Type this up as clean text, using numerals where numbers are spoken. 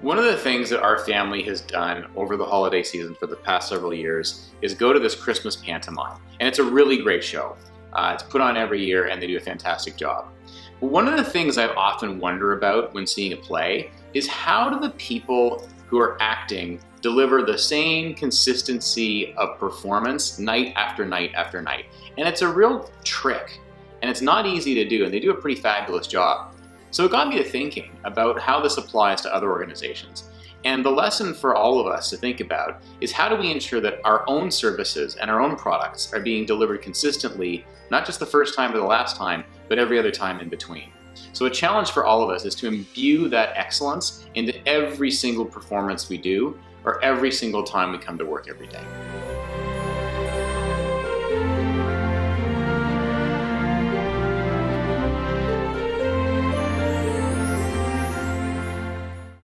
One of the things that our family has done over the holiday season for the past several years is go to this Christmas pantomime. And it's a really great show. It's put on every year and they do a fantastic job. But one of the things I often wonder about when seeing a play is how do the people who are acting deliver the same consistency of performance night after night after night? And it's a real trick and it's not easy to do, and they do a pretty fabulous job. So it got me to thinking about how this applies to other organizations. And the lesson for all of us to think about is how do we ensure that our own services and our own products are being delivered consistently, not just the first time or the last time, but every other time in between. So a challenge for all of us is to imbue that excellence into every single performance we do or every single time we come to work every day.